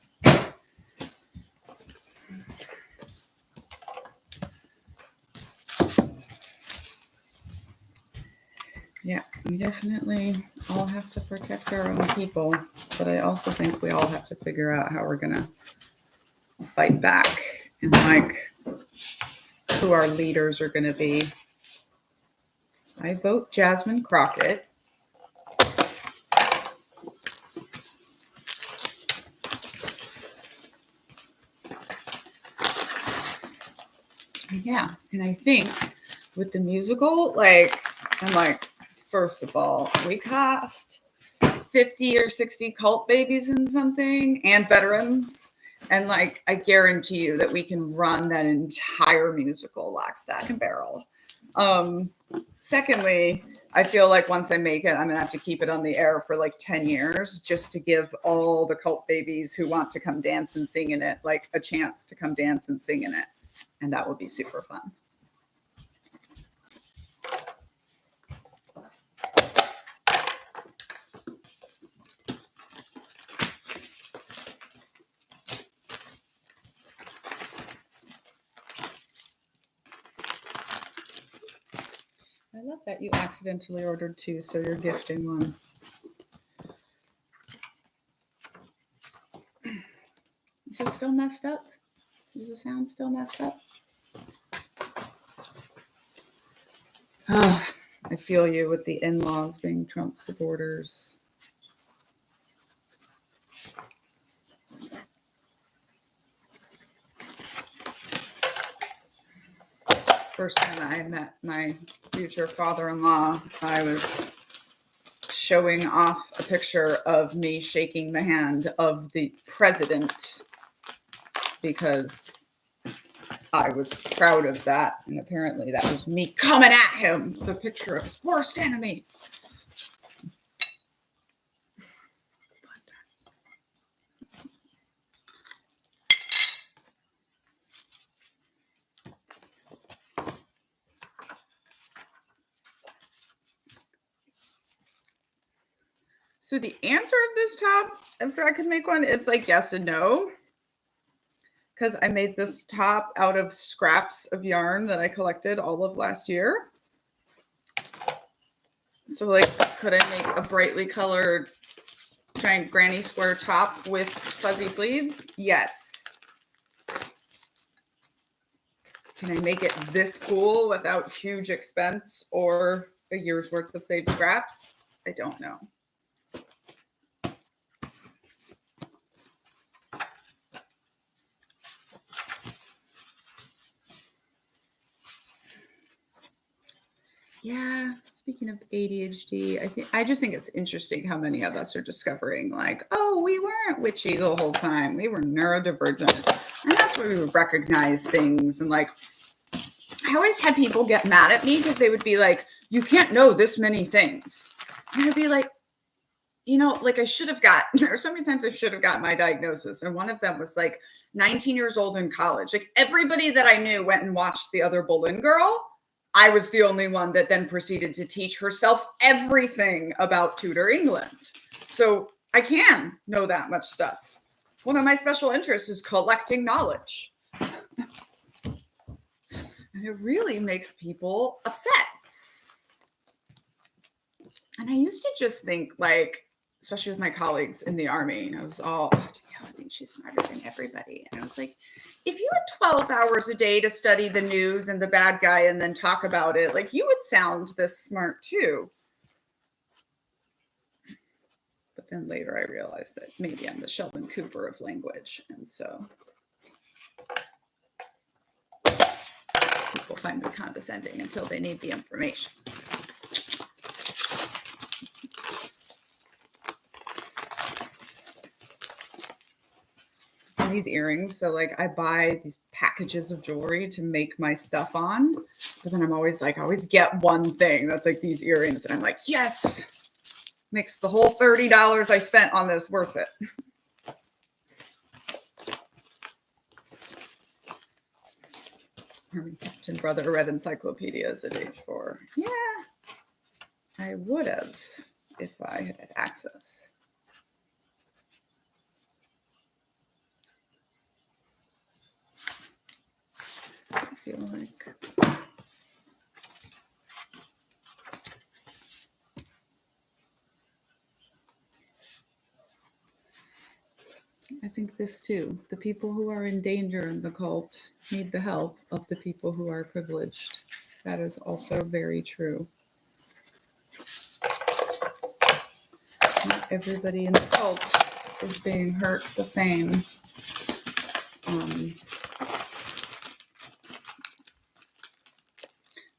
Yeah, we definitely all have to protect our own people, but I also think we all have to figure out how we're gonna fight back and who our leaders are gonna be. I vote Jasmine Crockett. Yeah, and I think with the musical, I'm first of all, we cast 50 or 60 cult babies in something and veterans. And I guarantee you that we can run that entire musical lock, stock, and barrel. Secondly, I feel like once I make it, I'm going to have to keep it on the air for 10 years just to give all the cult babies who want to come dance and sing in it, a chance to come dance and sing in it. And that would be super fun. I love that you accidentally ordered two, so you're gifting one. Is it still messed up? Is the sound still messed up? Oh, I feel you with the in-laws being Trump supporters. First time I met my future father-in-law, I was showing off a picture of me shaking the hand of the president because I was proud of that. And apparently that was me coming at him, the picture of his worst enemy. So the answer of this top, if I could make one, is yes and no. Because I made this top out of scraps of yarn that I collected all of last year. So could I make a brightly colored giant granny square top with fuzzy sleeves? Yes. Can I make it this cool without huge expense or a year's worth of saved scraps? I don't know. Yeah, speaking of ADHD, I just think it's interesting how many of us are discovering like, oh, we weren't witchy the whole time. We were neurodivergent. And that's where we would recognize things. And like, I always had people get mad at me because they would be like, you can't know this many things. And I'd be like, like I should have there are so many times I should have got my diagnosis. And one of them was like 19 years old in college. Like everybody that I knew went and watched The Other Boleyn Girl. I was the only one that then proceeded to teach herself everything about Tudor England. So I can know that much stuff. One of my special interests is collecting knowledge. And it really makes people upset. And I used to just think like, especially with my colleagues in the Army, I was all, I think she's smarter than everybody. And I was like, if you had 12 hours a day to study the news and the bad guy and then talk about it, like you would sound this smart too. But then later I realized that maybe I'm the Sheldon Cooper of language. And so people find me condescending until they need the information. These earrings, so like I buy these packages of jewelry to make my stuff on, but then I'm always like, I always get one thing that's like these earrings, and I'm like, yes, makes the whole $30 I spent on this worth it. Her Captain brother read encyclopedias at age 4. Yeah, I would have if I had had access. I feel like I think this too. The people who are in danger in the cult need the help of the people who are privileged. That is also very true. Not everybody in the cult is being hurt the same.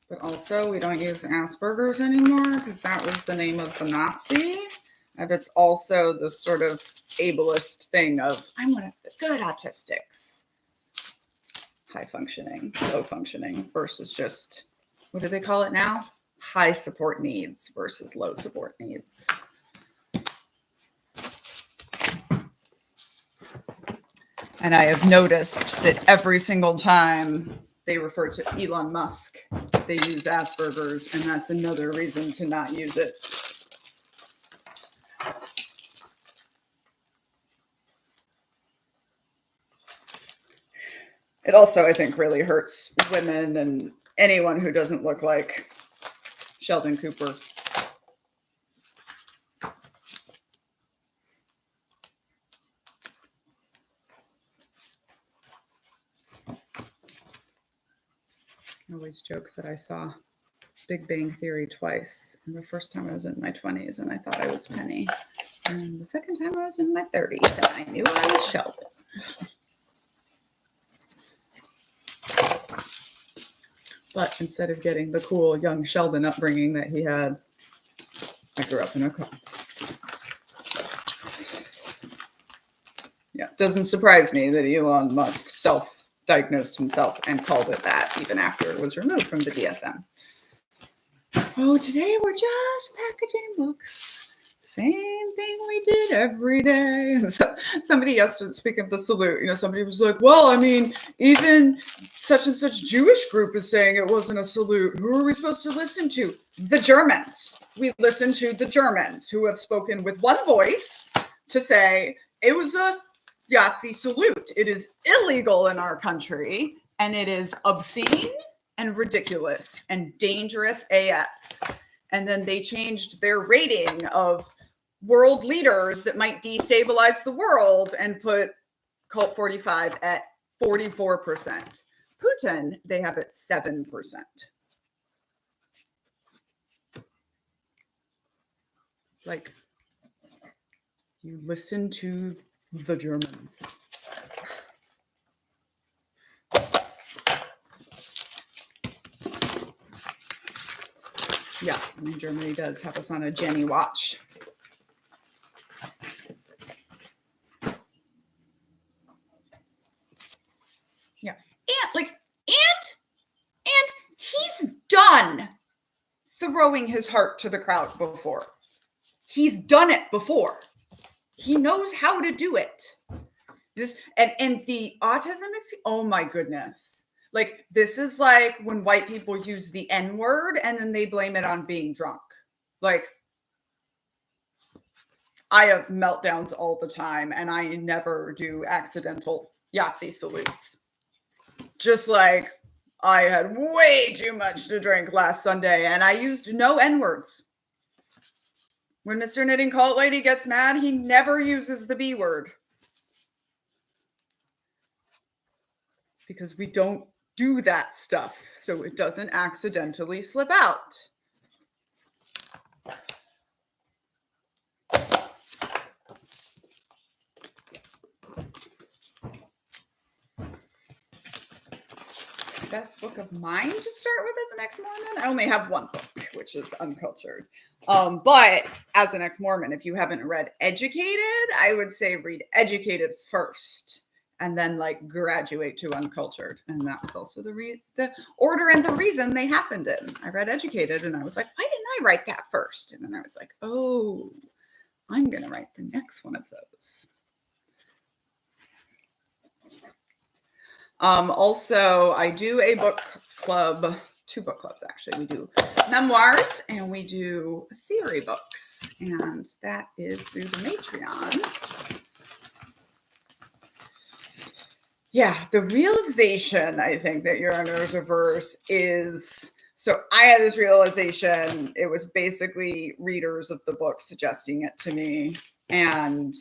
But also, we don't use Asperger's anymore because that was the name of the Nazi. And it's also the sort of ableist thing of, I'm one of the good autistics. High functioning, low functioning versus just, what do they call it now? High support needs versus low support needs. And I have noticed that every single time they refer to Elon Musk, they use Asperger's, and that's another reason to not use it. It also, I think, really hurts women and anyone who doesn't look like Sheldon Cooper. I always joke that I saw Big Bang Theory twice. And the first time I was in my 20s and I thought I was Penny. And the second time I was in my 30s and I knew I was Sheldon. But instead of getting the cool young Sheldon upbringing that he had, I grew up in a car. Yeah, doesn't surprise me that Elon Musk self-diagnosed himself and called it that even after it was removed from the DSM. Oh, today we're just packaging books. Same thing we did every day. So somebody yesterday, speaking of the salute, somebody was like, well, I mean, even such and such Jewish group is saying it wasn't a salute. Who are we supposed to listen to? The Germans. We listen to the Germans who have spoken with one voice to say it was a Yahtzee salute. It is illegal in our country and it is obscene and ridiculous and dangerous AF. And then they changed their rating of world leaders that might destabilize the world and put Cult 45 at 44%. Putin, they have at 7%. Like, you listen to the Germans. Yeah, I mean, Germany does have us on a Jenny watch. Yeah, and he's done throwing his heart to the crowd before. He's done it before. He knows how to do it. This and the autism, oh my goodness. Like, this is like when white people use the N-word and then they blame it on being drunk. Like, I have meltdowns all the time and I never do accidental Yahtzee salutes. Just like, I had way too much to drink last Sunday and I used no N-words. When Mr. Knitting Cult Lady gets mad, he never uses the B word. Because we don't do that stuff, so it doesn't accidentally slip out. Best book of mine to start with as an ex-Mormon? I only have one book, which is Uncultured. But as an ex-Mormon, if you haven't read Educated, I would say read Educated first and then like graduate to Uncultured. And that was also the order and the reason they happened in. I read Educated and I was like, why didn't I write that first? And then I was like, oh, I'm going to write the next one of those. Also, I do a book club, 2 book clubs actually. We do memoirs and we do theory books, and that is through the Matreon. Yeah, the realization, I think, that you're neurodiverse is, so I had this realization. It was basically readers of the book suggesting it to me, and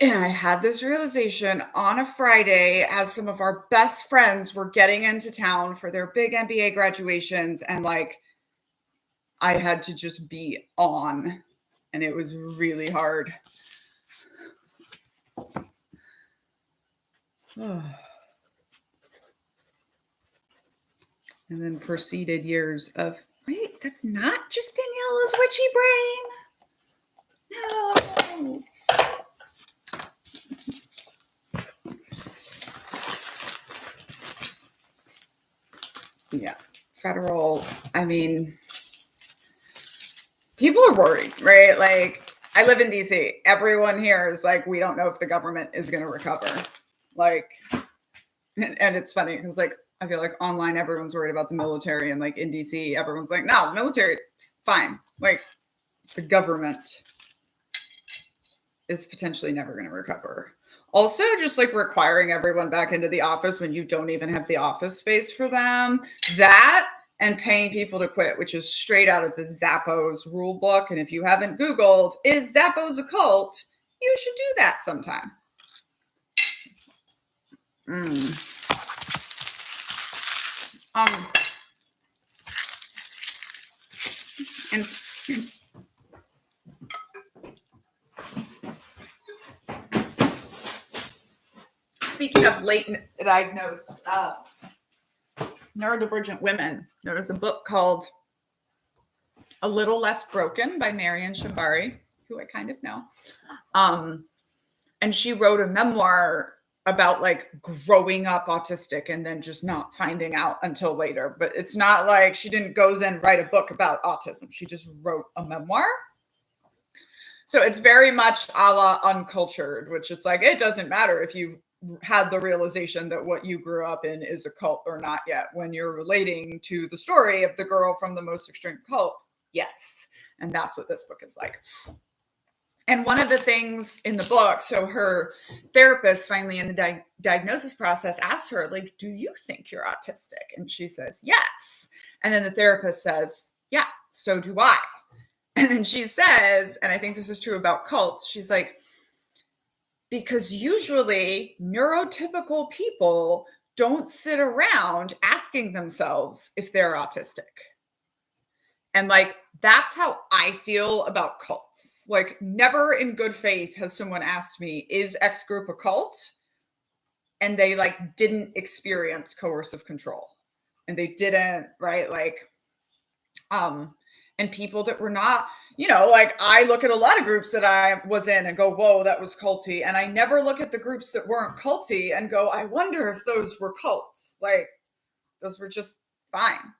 I had this realization on a Friday as some of our best friends were getting into town for their big MBA graduations. And like, I had to just be on, and it was really hard. And then proceeded years of, wait, that's not just Daniela's witchy brain. No. Yeah, federal, I mean, people are worried, right? Like, I live in DC. Everyone here is like, we don't know if the government is going to recover. Like, and it's funny because like, I feel like online, everyone's worried about the military, and like in DC, everyone's like, no, the military, fine. Like, the government is potentially never going to recover. Also, just like requiring everyone back into the office when you don't even have the office space for them. That and paying people to quit, which is straight out of the Zappos rule book. And if you haven't Googled, is Zappos a cult? You should do that sometime. And speaking of late diagnosed neurodivergent women, there was a book called A Little Less Broken by Marian Shambari, who I kind of know. And she wrote a memoir about like growing up autistic and then just not finding out until later. But it's not like she didn't go then write a book about autism. She just wrote a memoir. So it's very much a la Uncultured, which it's like, it doesn't matter if you've had the realization that what you grew up in is a cult or not yet. When you're relating to the story of the girl from the most extreme cult, yes. And that's what this book is like. And one of the things in the book, so her therapist finally in the diagnosis process asked her, like, do you think you're autistic? And she says, yes. And then the therapist says, yeah, so do I. And then she says, and I think this is true about cults, she's like, because usually neurotypical people don't sit around asking themselves if they're autistic. And like, that's how I feel about cults. Like, never in good faith has someone asked me, is X group a cult? And they like didn't experience coercive control. And they didn't, right? Like, And people that were not, like I look at a lot of groups that I was in and go, whoa, that was culty. And I never look at the groups that weren't culty and go, I wonder if those were cults. Like those were just fine.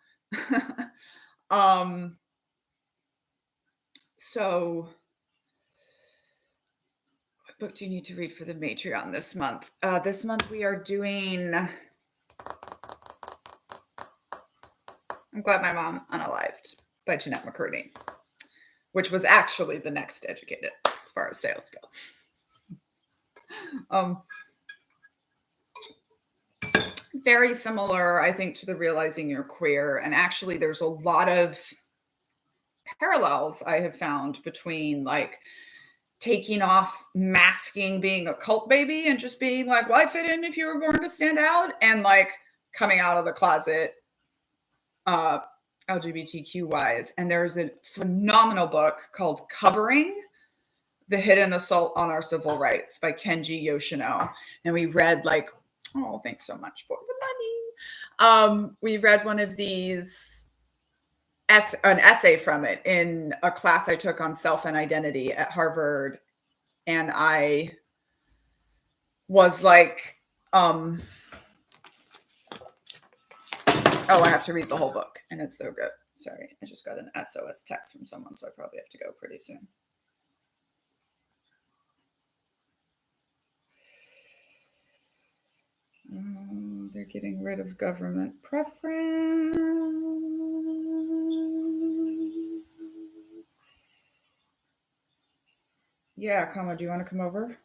So what book do you need to read for the Matreon this month? This month we are doing I'm Glad My Mom Unalived by Jeanette McCurdy, which was actually the next Educated as far as sales go. Very similar, I think, to the Realizing You're Queer. And actually, there's a lot of parallels I have found between like taking off masking being a cult baby and just being like, well, I fit in if you were born to stand out, and like coming out of the closet LGBTQ wise. And there's a phenomenal book called Covering: The Hidden Assault on Our Civil Rights by Kenji Yoshino. And we read like, oh, thanks so much for the money. We read one of these, an essay from it in a class I took on self and identity at Harvard. And I was like, oh, I have to read the whole book. And it's so good. Sorry, I just got an SOS text from someone, so I probably have to go pretty soon. They're getting rid of government preference. Yeah, Kama, do you want to come over?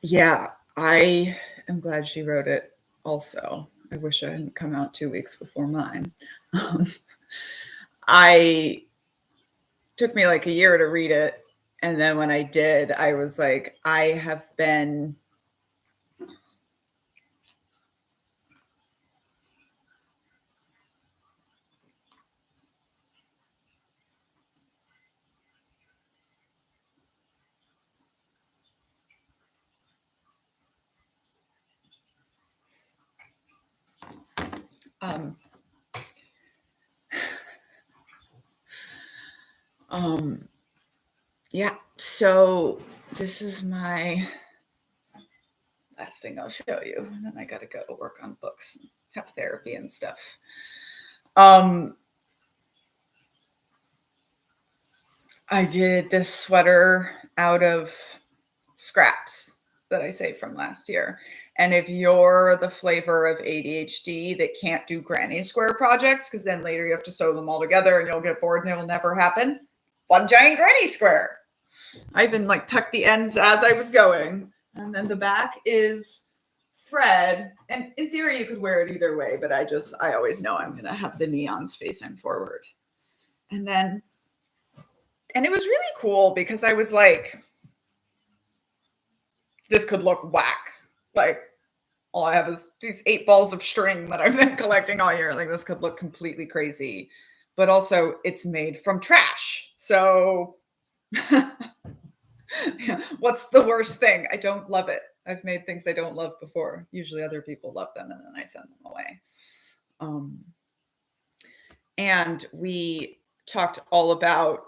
Yeah, I am glad she wrote it also. I wish I hadn't come out 2 weeks before mine. I took me like a year to read it. And then when I did, I was like, I have been yeah, so this is my last thing I'll show you, and then I got to go to work on books and have therapy and stuff. I did this sweater out of scraps that I saved from last year. And if you're the flavor of ADHD that can't do granny square projects, because then later you have to sew them all together and you'll get bored and it will never happen, one giant granny square. I even like tucked the ends as I was going. And then the back is thread. And in theory, you could wear it either way, but I always know I'm going to have the neons facing forward. And it was really cool because I was like, this could look whack. Like, all I have is these 8 balls of string that I've been collecting all year. Like, this could look completely crazy. But also, it's made from trash. So, what's the worst thing? I don't love it. I've made things I don't love before. Usually other people love them, and then I send them away. And we talked all about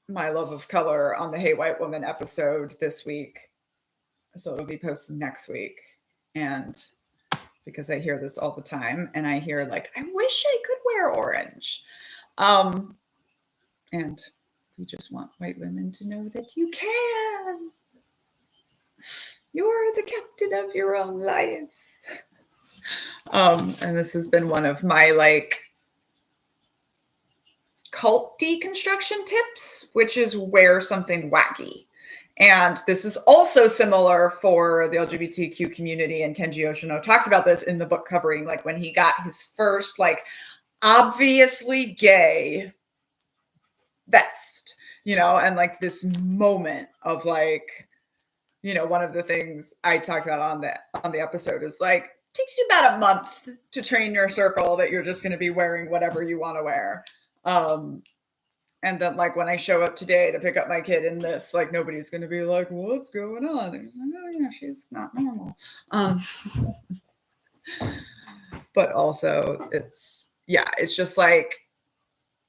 my love of color on the Hey White Woman episode this week. So it'll be posted next week. And because I hear this all the time, and I hear like, I wish I could wear orange. And we just want white women to know that you can. You're the captain of your own life. And this has been one of my like cult deconstruction tips, which is wear something wacky. And this is also similar for the LGBTQ community. And Kenji Yoshino talks about this in the book Covering, like when he got his first like obviously gay vest, and like this moment of like, one of the things I talked about on the episode is like, it takes you about a month to train your circle that you're just going to be wearing whatever you want to wear. And then like when I show up today to pick up my kid in this, like nobody's going to be like, what's going on? They're just like, oh yeah, she's not normal. But also it's just like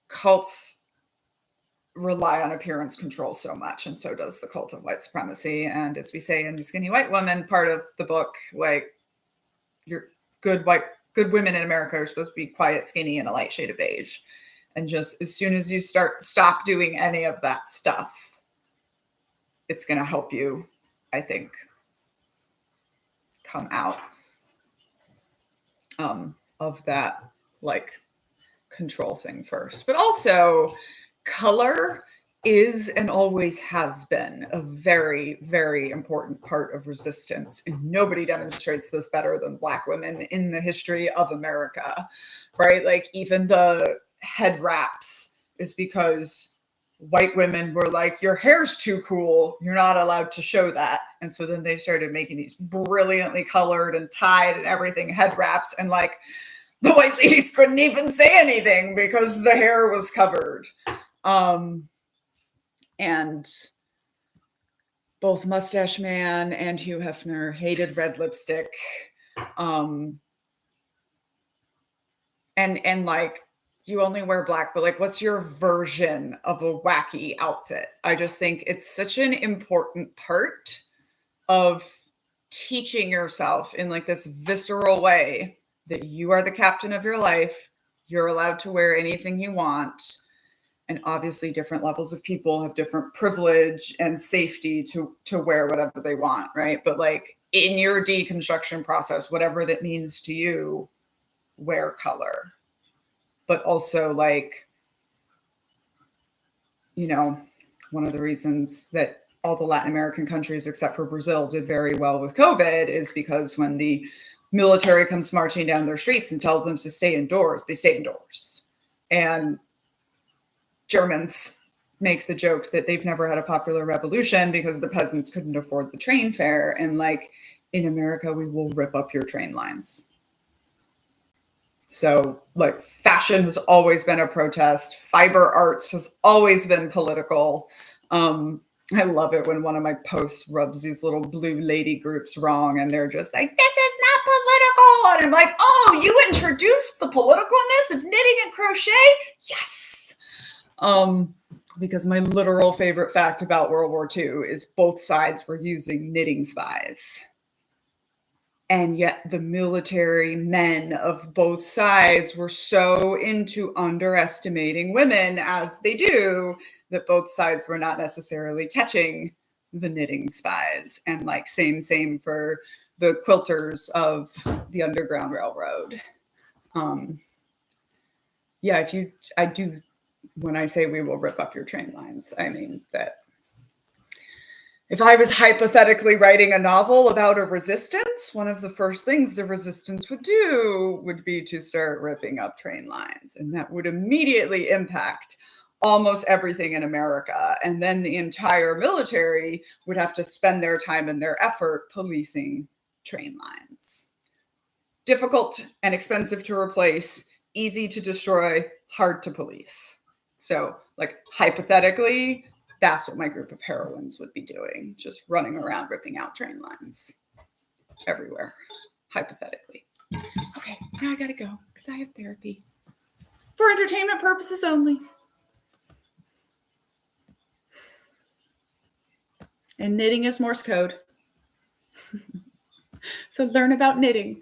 cults rely on appearance control so much, and so does the cult of white supremacy. And as we say in The Skinny White Woman part of the book, like you're good women in America are supposed to be quiet, skinny, and a light shade of beige. And just as soon as you stop doing any of that stuff, it's going to help you, I think, come out of that like control thing first. But also color is and always has been a very, very important part of resistance. And nobody demonstrates this better than Black women in the history of America, right? Like even the head wraps is because white women were like, your hair's too cool, you're not allowed to show that. And so then they started making these brilliantly colored and tied and everything head wraps, and like the white ladies couldn't even say anything because the hair was covered. And both Mustache Man and Hugh Hefner hated red lipstick. And like, you only wear black, but like, what's your version of a wacky outfit? I just think it's such an important part of teaching yourself in like this visceral way that you are the captain of your life. You're allowed to wear anything you want. And obviously different levels of people have different privilege and safety to wear whatever they want, right? But like in your deconstruction process, whatever that means to you, wear color. But also like, you know, one of the reasons that all the Latin American countries, except for Brazil, did very well with COVID is because when the military comes marching down their streets and tells them to stay indoors, they stay indoors. And Germans make the joke that they've never had a popular revolution because the peasants couldn't afford the train fare. And like in America, we will rip up your train lines. So like fashion has always been a protest. Fiber arts has always been political. I love it when one of my posts rubs these little blue lady groups wrong and they're just like, this is not political. And I'm like, oh, you introduced the politicalness of knitting and crochet? Yes. Because my literal favorite fact about World War II is both sides were using knitting spies. And yet the military men of both sides were so into underestimating women, as they do, that both sides were not necessarily catching the knitting spies. And like same for the quilters of the Underground Railroad. When I say we will rip up your train lines, I mean that if I was hypothetically writing a novel about a resistance, one of the first things the resistance would do would be to start ripping up train lines. And that would immediately impact almost everything in America. And then the entire military would have to spend their time and their effort policing train lines. Difficult and expensive to replace, easy to destroy, hard to police. So, like, hypothetically, that's what my group of heroines would be doing, just running around ripping out train lines everywhere, hypothetically. Okay, now I gotta go because I have therapy for entertainment purposes only. And knitting is Morse code. So learn about knitting.